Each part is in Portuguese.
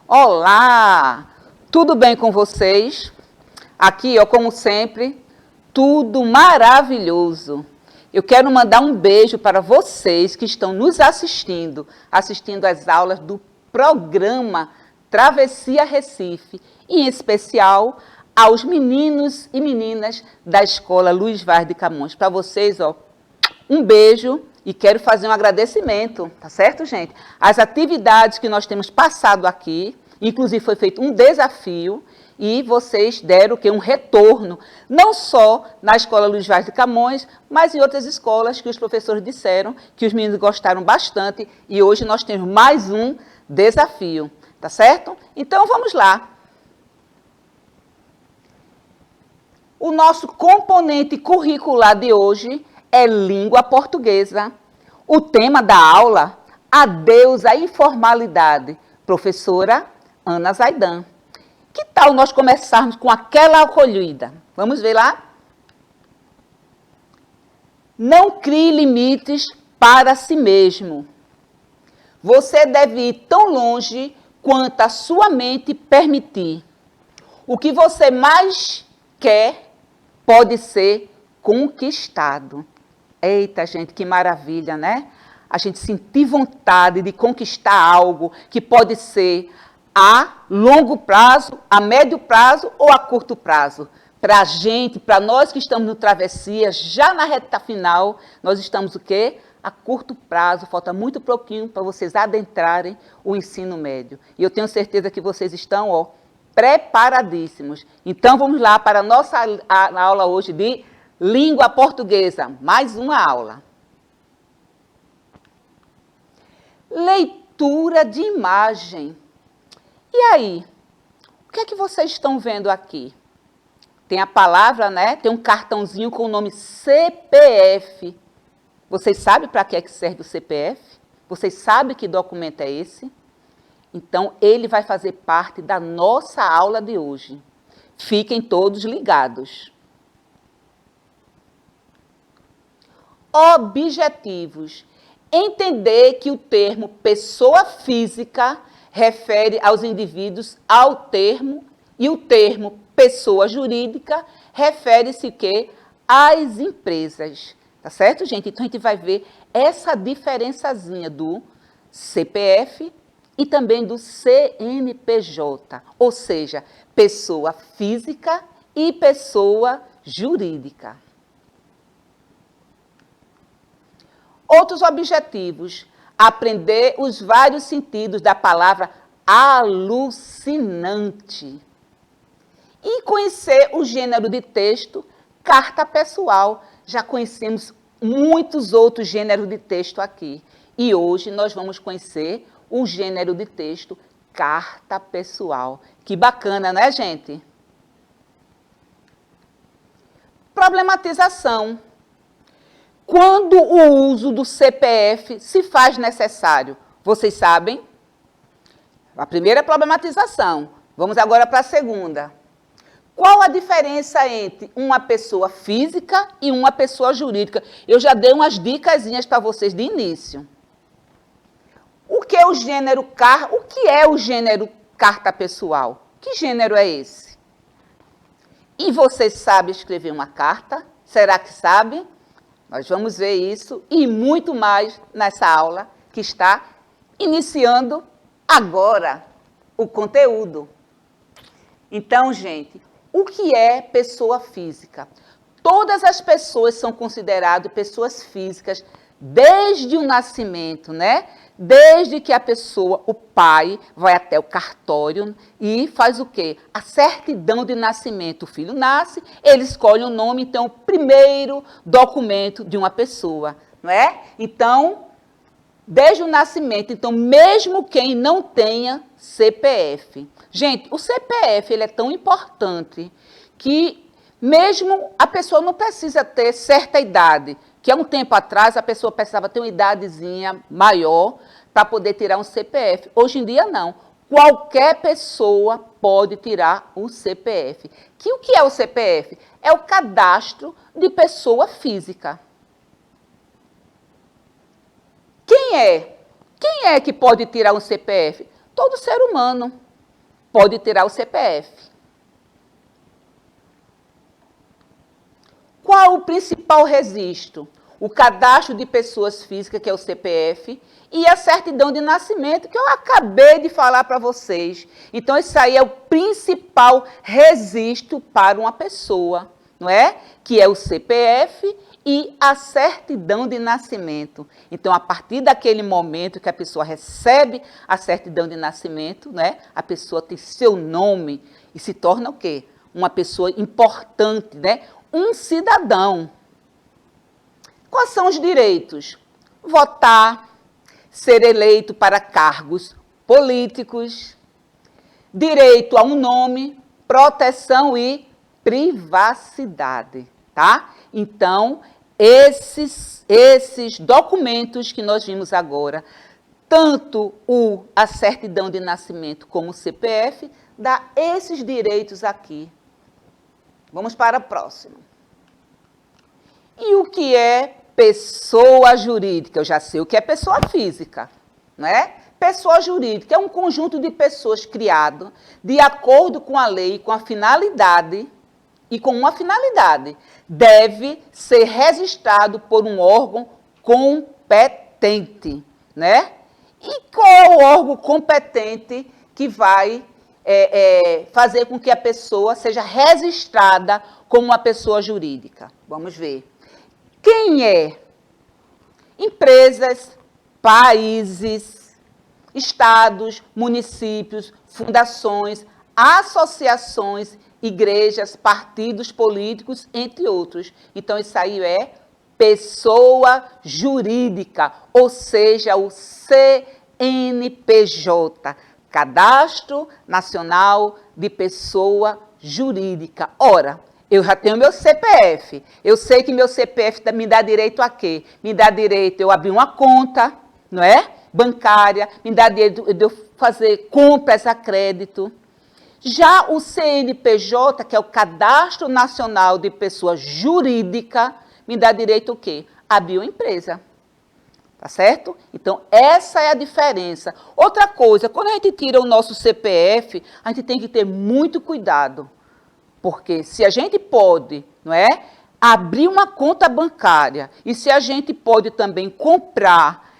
Olá! Tudo bem com vocês? Aqui, ó, como sempre, tudo maravilhoso. Eu quero mandar um beijo para vocês que estão nos assistindo às aulas do programa Travessia Recife, e em especial aos meninos e meninas da Escola Luiz Vaz de Camões. Para vocês, ó, um beijo e quero fazer um agradecimento, tá certo, gente? As atividades que nós temos passado aqui, inclusive foi feito um desafio e vocês deram o quê? Um retorno, não só na Escola Luiz Vaz de Camões, mas em outras escolas que os professores disseram que os meninos gostaram bastante e hoje nós temos mais um desafio, tá certo? Então vamos lá. O nosso componente curricular de hoje é língua portuguesa. O tema da aula, adeus à informalidade. Professora Ana Zaidan. Que tal nós começarmos com aquela acolhida? Vamos ver lá? Não crie limites para si mesmo. Você deve ir tão longe quanto a sua mente permitir. O que você mais quer pode ser conquistado. Eita, gente, que maravilha, né? A gente sentir vontade de conquistar algo que pode ser a longo prazo, a médio prazo ou a curto prazo. Para a gente, para nós que estamos no Travessia, já na reta final, nós estamos o quê? A curto prazo, falta muito pouquinho para vocês adentrarem o ensino médio. E eu tenho certeza que vocês estão, ó, preparadíssimos. Então, vamos lá para a nossa aula hoje de língua portuguesa. Mais uma aula. Leitura de imagem. E aí? O que é que vocês estão vendo aqui? Tem a palavra, né? Tem um cartãozinho com o nome CPF. Vocês sabem para que é que serve o CPF? Vocês sabem que documento é esse? Então, ele vai fazer parte da nossa aula de hoje. Fiquem todos ligados. Objetivos. Entender que o termo pessoa física refere aos indivíduos ao termo e o termo pessoa jurídica refere-se que às empresas. Tá certo, gente? Então, a gente vai ver essa diferençazinha do CPF e também do CNPJ, ou seja, pessoa física e pessoa jurídica. Outros objetivos: aprender os vários sentidos da palavra alucinante. E conhecer o gênero de texto carta pessoal. Já conhecemos muitos outros gêneros de texto aqui. E hoje nós vamos conhecer o gênero de texto carta pessoal. Que bacana, né, gente? Problematização. Quando o uso do CPF se faz necessário? Vocês sabem? A primeira é a problematização. Vamos agora para a segunda. Qual a diferença entre uma pessoa física e uma pessoa jurídica? Eu já dei umas dicasinhas para vocês de início. O que é o gênero carta pessoal? Que gênero é esse? E você sabe escrever uma carta? Será que sabe? Nós vamos ver isso e muito mais nessa aula que está iniciando agora o conteúdo. Então, gente, o que é pessoa física? Todas as pessoas são consideradas pessoas físicas desde o nascimento, né? Desde que a pessoa, o pai, vai até o cartório e faz o quê? A certidão de nascimento. O filho nasce, ele escolhe o nome, então, o primeiro documento de uma pessoa, não é? Então, desde o nascimento, então, mesmo quem não tenha CPF. Gente, o CPF, ele é tão importante que mesmo a pessoa não precisa ter certa idade, que há um tempo atrás a pessoa precisava ter uma idadezinha maior para poder tirar um CPF. Hoje em dia, não. Qualquer pessoa pode tirar um CPF. O que é o CPF? É o cadastro de pessoa física. Quem é? Quem é que pode tirar um CPF? Todo ser humano. pode tirar o CPF. Qual o principal registro? O cadastro de pessoas físicas, que é o CPF, e a certidão de nascimento, que eu acabei de falar para vocês. Então, isso aí é o principal registro para uma pessoa, não é? Que é o CPF e a certidão de nascimento. Então, a partir daquele momento que a pessoa recebe a certidão de nascimento, né, a pessoa tem seu nome e se torna o quê? Uma pessoa importante, né? Um cidadão. Quais são os direitos? Votar, ser eleito para cargos políticos, direito a um nome, proteção e privacidade, tá? Então, esses documentos que nós vimos agora, tanto a certidão de nascimento como o CPF, dá esses direitos aqui. Vamos para o próximo. E o que é pessoa jurídica? Eu já sei o que é pessoa física, não é? Pessoa jurídica é um conjunto de pessoas criado de acordo com a lei, com a finalidade, e com uma finalidade. Deve ser registrado por um órgão competente, né? E qual é o órgão competente que vai fazer com que a pessoa seja registrada como uma pessoa jurídica? Vamos ver. Quem é? Empresas, países, estados, municípios, fundações, associações, igrejas, partidos políticos, entre outros. Então, isso aí é pessoa jurídica, ou seja, o CNPJ, Cadastro Nacional de Pessoa Jurídica. Ora, eu já tenho meu CPF, eu sei que meu CPF me dá direito a quê? Me dá direito eu abrir uma conta, não é? Bancária, me dá direito de eu fazer compras a crédito. Já o CNPJ, que é o Cadastro Nacional de Pessoa Jurídica, me dá direito o quê? Abrir uma empresa. Tá certo? Então, essa é a diferença. Outra coisa, quando a gente tira o nosso CPF, a gente tem que ter muito cuidado. Porque se a gente pode, não é, abrir uma conta bancária e se a gente pode também comprar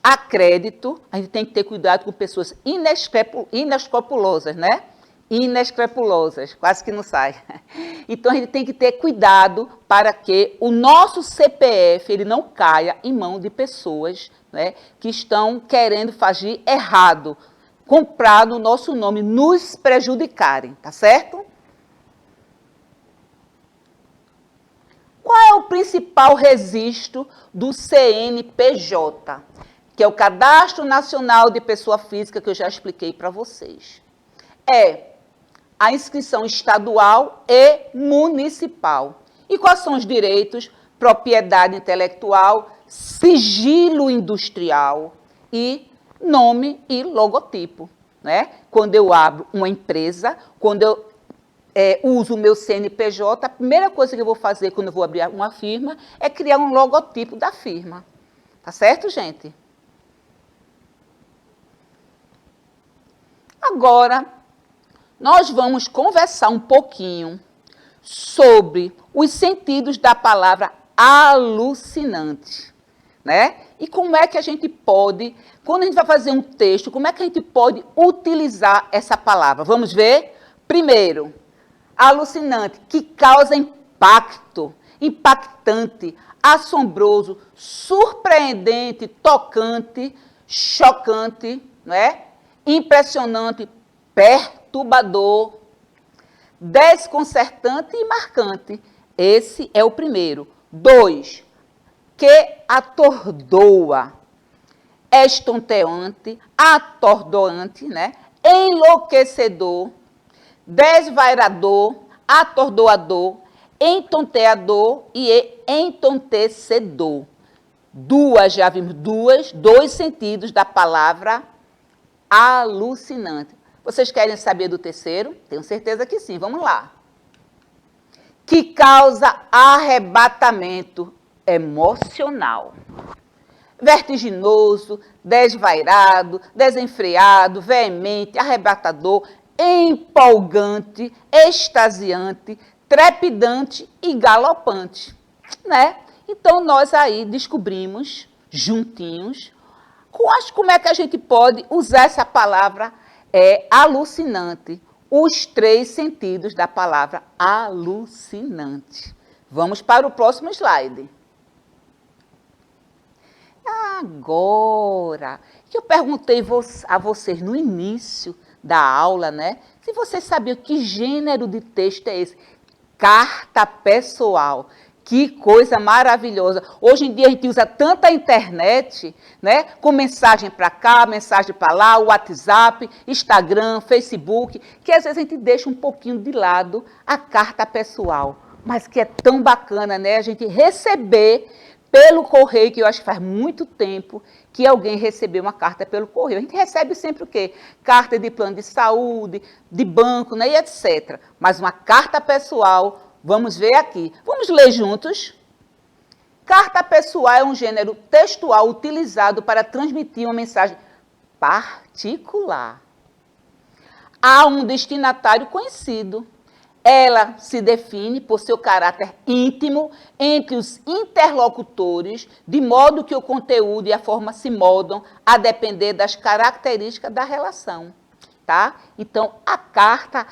a crédito, a gente tem que ter cuidado com pessoas inescrupulosas, né? Inescrupulosas, quase que não sai. Então, a gente tem que ter cuidado para que o nosso CPF ele não caia em mão de pessoas, né, que estão querendo fazer errado, comprar no nosso nome, nos prejudicarem, tá certo? Qual é o principal registro do CNPJ? Que é o Cadastro Nacional de Pessoa Física, que eu já expliquei para vocês. É a inscrição estadual e municipal. E quais são os direitos? Propriedade intelectual, sigilo industrial e nome e logotipo, né? Quando eu abro uma empresa, quando eu uso o meu CNPJ, a primeira coisa que eu vou fazer quando eu vou abrir uma firma é criar um logotipo da firma. Tá certo, gente? Agora, nós vamos conversar um pouquinho sobre os sentidos da palavra alucinante, né? E como é que a gente pode, quando a gente vai fazer um texto, como é que a gente pode utilizar essa palavra? Vamos ver? Primeiro, alucinante, que causa impacto, impactante, assombroso, surpreendente, tocante, chocante, não é? Impressionante, perturbador, desconcertante e marcante. Esse é o primeiro. 2, que atordoa, estonteante, atordoante, né? Enlouquecedor, desvairador, atordoador, entonteador e entontecedor. Já vimos dois sentidos da palavra alucinante. Vocês querem saber do terceiro? Tenho certeza que sim, vamos lá. Que causa arrebatamento emocional. Vertiginoso, desvairado, desenfreado, veemente, arrebatador, empolgante, extasiante, trepidante e galopante, né? Então, nós aí descobrimos, juntinhos, como é que a gente pode usar essa palavra alucinante, os 3 sentidos da palavra alucinante. Vamos para o próximo slide. Agora, que eu perguntei a vocês no início da aula, né? Se vocês sabiam que gênero de texto é esse? Carta pessoal. Que coisa maravilhosa. Hoje em dia a gente usa tanta internet, né? Com mensagem para cá, mensagem para lá, WhatsApp, Instagram, Facebook, que às vezes a gente deixa um pouquinho de lado a carta pessoal. Mas que é tão bacana, né? A gente receber pelo correio, que eu acho que faz muito tempo que alguém recebeu uma carta pelo correio. A gente recebe sempre o quê? Carta de plano de saúde, de banco, né? E etc. Mas uma carta pessoal, vamos ver aqui. Vamos ler juntos? Carta pessoal é um gênero textual utilizado para transmitir uma mensagem particular a um destinatário conhecido. Ela se define por seu caráter íntimo entre os interlocutores, de modo que o conteúdo e a forma se moldam a depender das características da relação, tá? Então, a carta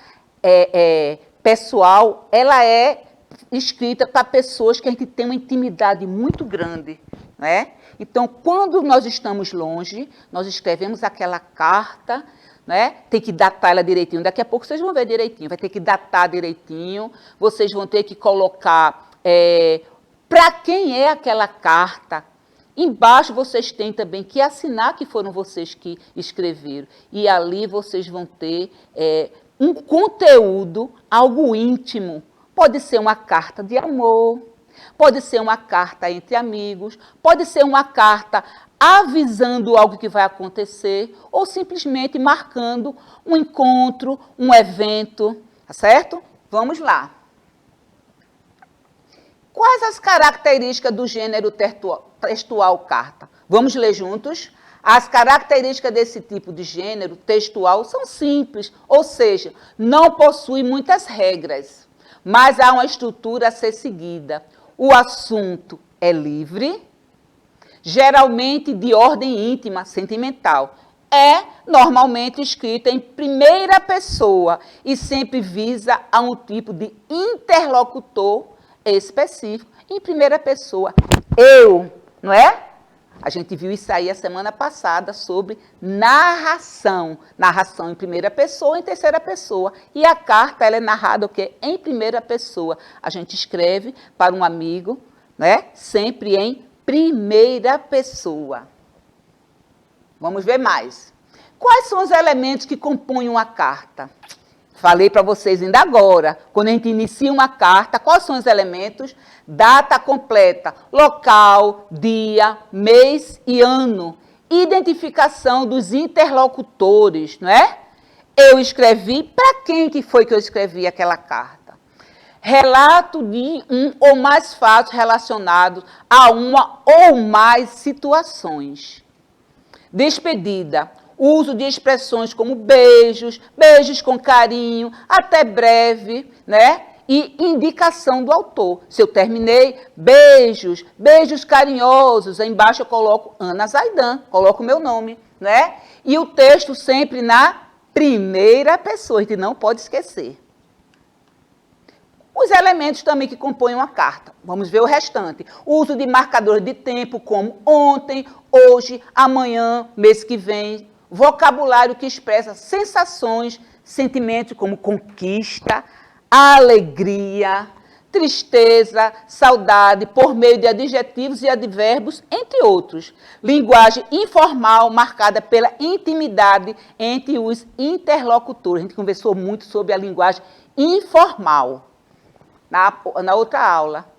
pessoal, ela é escrita para pessoas que a gente tem uma intimidade muito grande, né? Então, quando nós estamos longe, nós escrevemos aquela carta, né? Tem que datar ela direitinho. Daqui a pouco vocês vão ver direitinho. Vai ter que datar direitinho. Vocês vão ter que colocar para quem é aquela carta. Embaixo vocês têm também que assinar que foram vocês que escreveram. E ali vocês vão ter um conteúdo, algo íntimo. Pode ser uma carta de amor, pode ser uma carta entre amigos, pode ser uma carta avisando algo que vai acontecer ou simplesmente marcando um encontro, um evento, tá certo? Vamos lá. Quais as características do gênero textual carta? Vamos ler juntos? As características desse tipo de gênero textual são simples, ou seja, não possui muitas regras, mas há uma estrutura a ser seguida. O assunto é livre, geralmente de ordem íntima, sentimental. É normalmente escrita em primeira pessoa e sempre visa a um tipo de interlocutor específico. Em primeira pessoa, eu, não é? A gente viu isso aí a semana passada sobre narração. Narração em primeira pessoa e em terceira pessoa. E a carta, ela é narrada o quê? Em primeira pessoa. A gente escreve para um amigo, né? Sempre em primeira pessoa. Vamos ver mais. Quais são os elementos que compõem uma carta? Falei para vocês ainda agora, quando a gente inicia uma carta, quais são os elementos? Data completa, local, dia, mês e ano. Identificação dos interlocutores, não é? Eu escrevi, para quem que foi que eu escrevi aquela carta? Relato de um ou mais fatos relacionados a uma ou mais situações. Despedida. Uso de expressões como beijos, beijos com carinho, até breve, né? E indicação do autor. Se eu terminei, beijos, beijos carinhosos. Aí embaixo eu coloco Ana Zaidan, coloco o meu nome, né? E o texto sempre na primeira pessoa, a gente não pode esquecer. Os elementos também que compõem uma carta. Vamos ver o restante. O uso de marcadores de tempo como ontem, hoje, amanhã, mês que vem. Vocabulário que expressa sensações, sentimentos como conquista, alegria, tristeza, saudade, por meio de adjetivos e advérbios, entre outros. Linguagem informal marcada pela intimidade entre os interlocutores. A gente conversou muito sobre a linguagem informal na outra aula.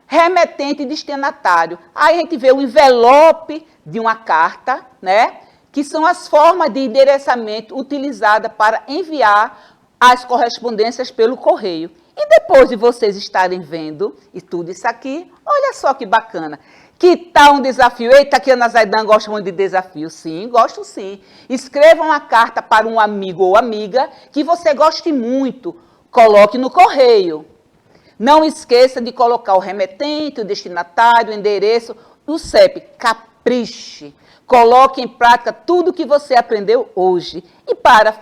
Remetente e destinatário. Aí a gente vê o envelope de uma carta, né? Que são as formas de endereçamento utilizadas para enviar as correspondências pelo correio. E depois de vocês estarem vendo e tudo isso aqui, olha só que bacana, Que tal um desafio? Eita, que a Ana Zaidan gosta muito de desafio. Sim, gosto sim. Escreva uma carta para um amigo ou amiga que você goste muito. Coloque no correio. Não esqueça de colocar o remetente, o destinatário, o endereço, o CEP. Capriche. Coloque em prática tudo que você aprendeu hoje. E para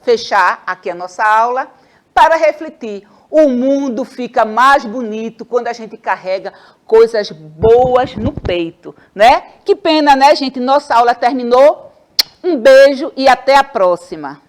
fechar aqui a nossa aula, para refletir. O mundo fica mais bonito quando a gente carrega coisas boas no peito, né? Que pena, né, gente? Nossa aula terminou. Um beijo e até a próxima.